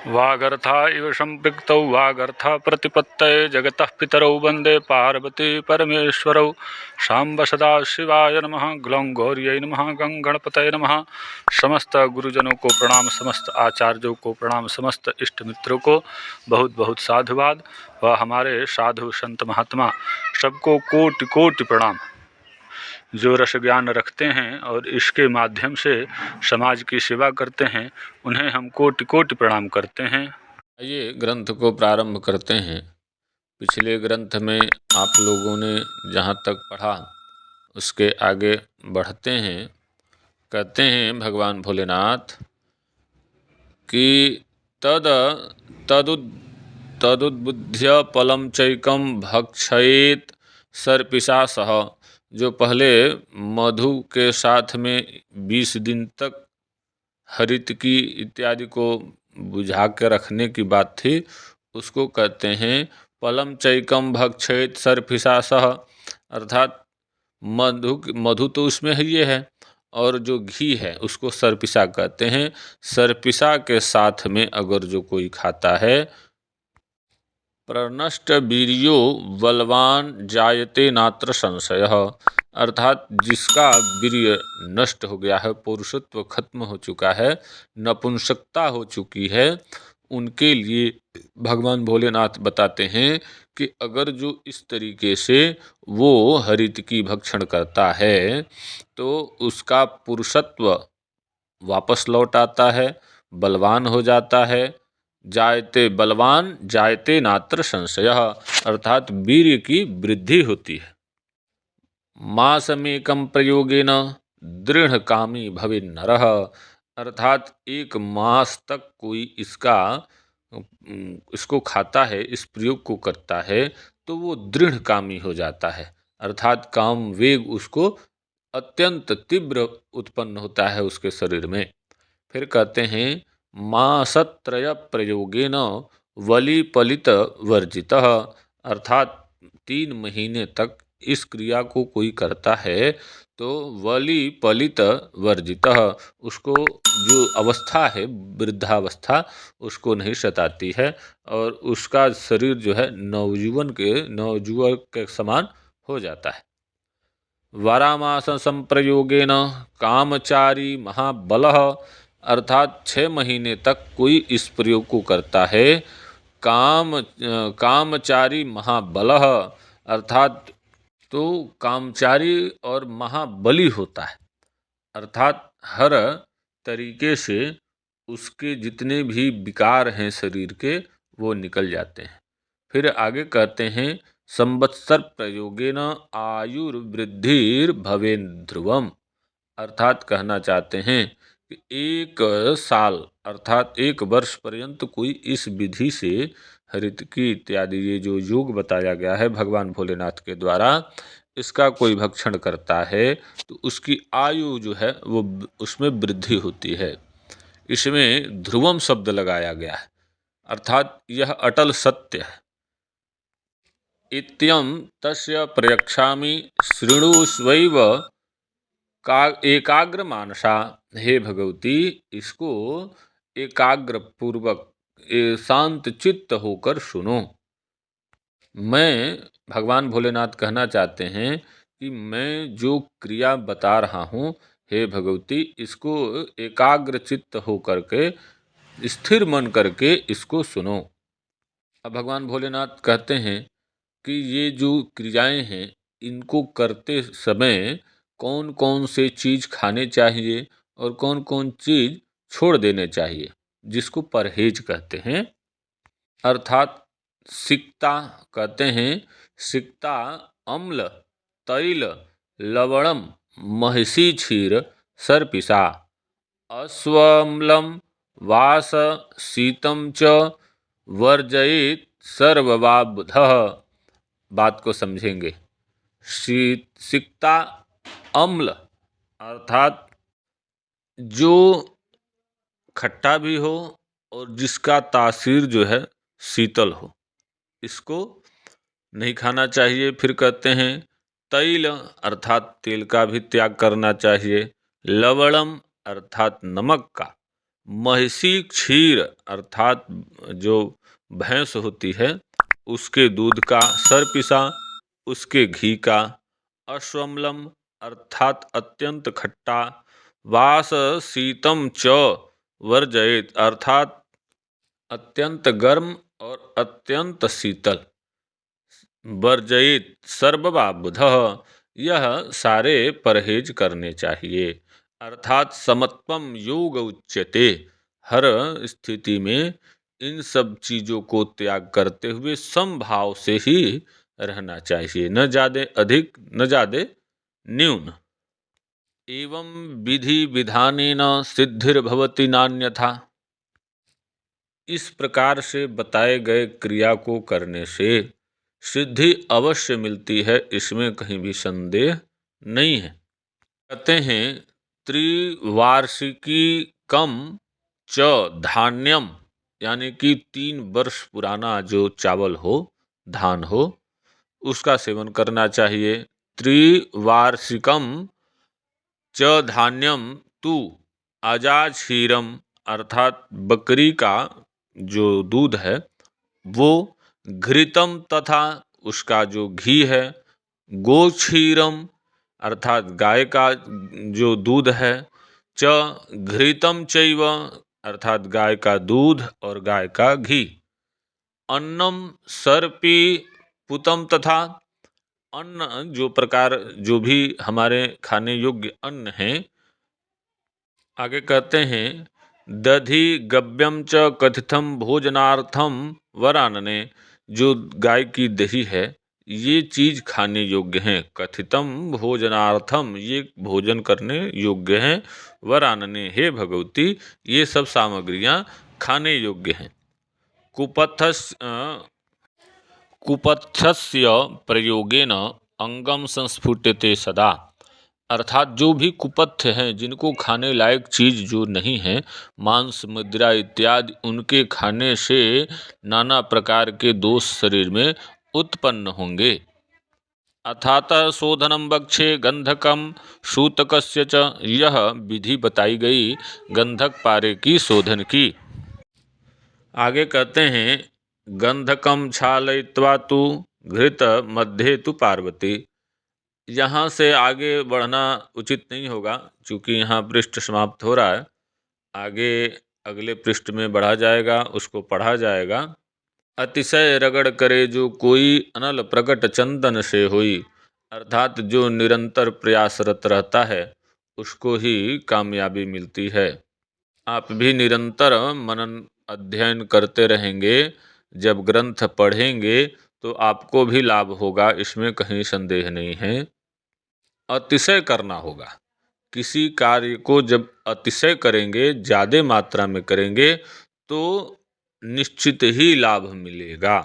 वागर्था इव सम्पृक्तौ वागर्था प्रतिपत्तये जगतः पितरौ वन्दे पार्वती परमेश्वरौ। शाम्ब सदाशिवाय नमः। ग्लौं गौर्यै नमः। गं गणपतये नमः। समस्त गुरुजनों को प्रणाम, समस्त आचार्यों को प्रणाम, समस्त इष्ट मित्रों को बहुत बहुत साधुवाद व हमारे साधु संत महात्मा सबको कोटि कोटि प्रणाम। जो रस ज्ञान रखते हैं और इसके माध्यम से समाज की सेवा करते हैं, उन्हें हम कोटि कोटि प्रणाम करते हैं। आइए ग्रंथ को प्रारंभ करते हैं। पिछले ग्रंथ में आप लोगों ने जहाँ तक पढ़ा उसके आगे बढ़ते हैं। कहते हैं भगवान भोलेनाथ कि तदुद्बुद्ध्य फलं चैकम भक्षयेत सर्पिशासः। जो पहले मधु के साथ में 20 दिन तक हरितकी इत्यादि को बुझा के रखने की बात थी, उसको कहते हैं फलम चैकम भक्षयेत सर्पिशासः। अर्थात मधु तो उसमें है ये है, और जो घी है उसको सर्पिशा कहते हैं। सर्पिशा के साथ में अगर जो कोई खाता है, प्रनष्ट वीर्यो बलवान जायते नात्र संशयः। अर्थात जिसका वीर्य नष्ट हो गया है, पौरुषत्व खत्म हो चुका है, नपुंसकता हो चुकी है, उनके लिए भगवान भोलेनाथ बताते हैं कि अगर जो इस तरीके से वो हरित की भक्षण करता है तो उसका पुरुषत्व वापस लौट आता है, बलवान हो जाता है। जायते बलवान जायते नात्र संशयः। अर्थात वीर्य की वृद्धि होती है। मासमेकं प्रयोगेन दृढ़ कामी भवे नरः। अर्थात 1 मास तक कोई इसको खाता है, इस प्रयोग को करता है, तो वो दृढ़ कामी हो जाता है। अर्थात काम वेग उसको अत्यंत तीव्र उत्पन्न होता है उसके शरीर में। फिर कहते हैं मासत्रय प्रयोगेन वली पलित वर्जितः। अर्थात 3 महीने तक इस क्रिया को कोई करता है तो वली पलित वर्जितः, उसको जो अवस्था है वृद्धावस्था उसको नहीं सताती है, और उसका शरीर जो है नवजुवक के समान हो जाता है। वारामास संप्रयोगेन कामचारी महाबलः। अर्थात 6 महीने तक कोई इस प्रयोग को करता है, कामचारी महाबलः। अर्थात तो कामचारी और महाबली होता है। अर्थात हर तरीके से उसके जितने भी विकार हैं शरीर के, वो निकल जाते हैं। फिर आगे कहते हैं संवत्सर प्रयोगेन आयुर्वृद्धिर भवेन ध्रुवम। अर्थात कहना चाहते हैं कि 1 साल अर्थात 1 वर्ष पर्यंत कोई इस विधि से हरितकी इत्यादि ये जो योग बताया गया है भगवान भोलेनाथ के द्वारा, इसका कोई भक्षण करता है तो उसकी आयु जो है वो उसमें वृद्धि होती है। इसमें ध्रुवम शब्द लगाया गया है, अर्थात यह अटल सत्य है। इत्यं तस्य प्रयक्षामि शृणुष्वैव एकाग्र मानसा। हे भगवती, इसको एकाग्र पूर्वक शांत चित्त होकर सुनो। मैं भगवान भोलेनाथ कहना चाहते हैं कि मैं जो क्रिया बता रहा हूँ, हे भगवती, इसको एकाग्र चित्त होकर के स्थिर मन करके इसको सुनो। अब भगवान भोलेनाथ कहते हैं कि ये जो क्रियाएं हैं, इनको करते समय कौन कौन से चीज़ खाने चाहिए और कौन कौन चीज़ छोड़ देने चाहिए, जिसको परहेज कहते हैं। अर्थात सिक्ता कहते हैं, सिक्ता अम्ल तैल लवणम महिषी क्षीर सर्पिशा अश्वम्लम वास शीतम च वर्जयित सर्ववाबुधः। बात को समझेंगे। सिक्ता अम्ल अर्थात जो खट्टा भी हो और जिसका तासीर जो है शीतल हो, इसको नहीं खाना चाहिए। फिर कहते हैं तैल अर्थात तेल का भी त्याग करना चाहिए, लवणम अर्थात नमक का, महिषी क्षीर अर्थात जो भैंस होती है उसके दूध का, सर्पिसा उसके घी का, अश्वमलम अर्थात अत्यंत खट्टा, वास शीतम च वर्जयेत अर्थात अत्यंत गर्म और अत्यंत शीतल, वर्जयित सर्ववा बुध यह सारे परहेज करने चाहिए। अर्थात समत्वम योग उच्यते, हर स्थिति में इन सब चीजों को त्याग करते हुए समभाव से ही रहना चाहिए, न ज्यादा अधिक न ज्यादा न्यून। एवं विधि विधानेन सिद्धिर्भवति नान्यथा, इस प्रकार से बताए गए क्रिया को करने से सिद्धि अवश्य मिलती है, इसमें कहीं भी संदेह नहीं है। कहते हैं त्रिवार्षिकी कम च धान्यम, यानी कि 3 वर्ष पुराना जो चावल हो, धान हो, उसका सेवन करना चाहिए। त्रिवार्षिकम च धान्यम तू अजा क्षीरम अर्थात बकरी का जो दूध है वो, घृतम तथा उसका जो घी है, गोक्षीरम अर्थात गाय का जो दूध है, च घृतम चैव अर्थात गाय का दूध और गाय का घी, अन्नम सर्पी पुतम तथा अन्न जो प्रकार जो भी हमारे खाने योग्य अन्न हैं। आगे कहते हैं दधि गव्यम च कथितम भोजनार्थम वरानने, जो गाय की दही है ये चीज खाने योग्य हैं, कथितम भोजनार्थम ये भोजन करने योग्य हैं, वरानने हे भगवती ये सब सामग्रियां खाने योग्य हैं। कुपथस्य प्रयोगेन अंगम संस्फुटते सदा, अर्थात जो भी कुपथ्य हैं जिनको खाने लायक चीज जो नहीं है, मांस मदिरा इत्यादि, उनके खाने से नाना प्रकार के दोष शरीर में उत्पन्न होंगे। अथातः शोधनम बक्षे गंधकम सूतकस्य च, यह विधि बताई गई गंधक पारे की शोधन की। आगे कहते हैं गंधकम क्षालयित्वा तु घृत मध्ये तु पार्वती, यहाँ से आगे बढ़ना उचित नहीं होगा क्योंकि यहाँ पृष्ठ समाप्त हो रहा है, आगे अगले पृष्ठ में बढ़ा जाएगा, उसको पढ़ा जाएगा। अतिशय रगड़ करे जो कोई अनल प्रकट चंदन से हुई, अर्थात जो निरंतर प्रयासरत रहता है उसको ही कामयाबी मिलती है। आप भी निरंतर मनन अध्ययन करते रहेंगे, जब ग्रंथ पढ़ेंगे तो आपको भी लाभ होगा, इसमें कहीं संदेह नहीं है। अतिशय करना होगा, किसी कार्य को जब अतिशय करेंगे, ज़्यादा मात्रा में करेंगे तो निश्चित ही लाभ मिलेगा।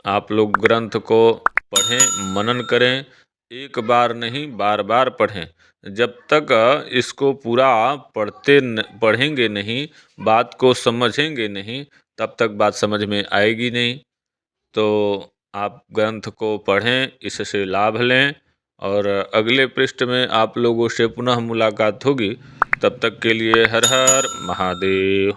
आप लोग ग्रंथ को पढ़ें, मनन करें, एक बार नहीं बार बार पढ़ें। जब तक इसको पूरा पढ़ेंगे नहीं, बात को समझेंगे नहीं, तब तक बात समझ में आएगी नहीं। तो आप ग्रंथ को पढ़ें, इससे लाभ लें, और अगले पृष्ठ में आप लोगों से पुनः मुलाकात होगी। तब तक के लिए हर हर महादेव।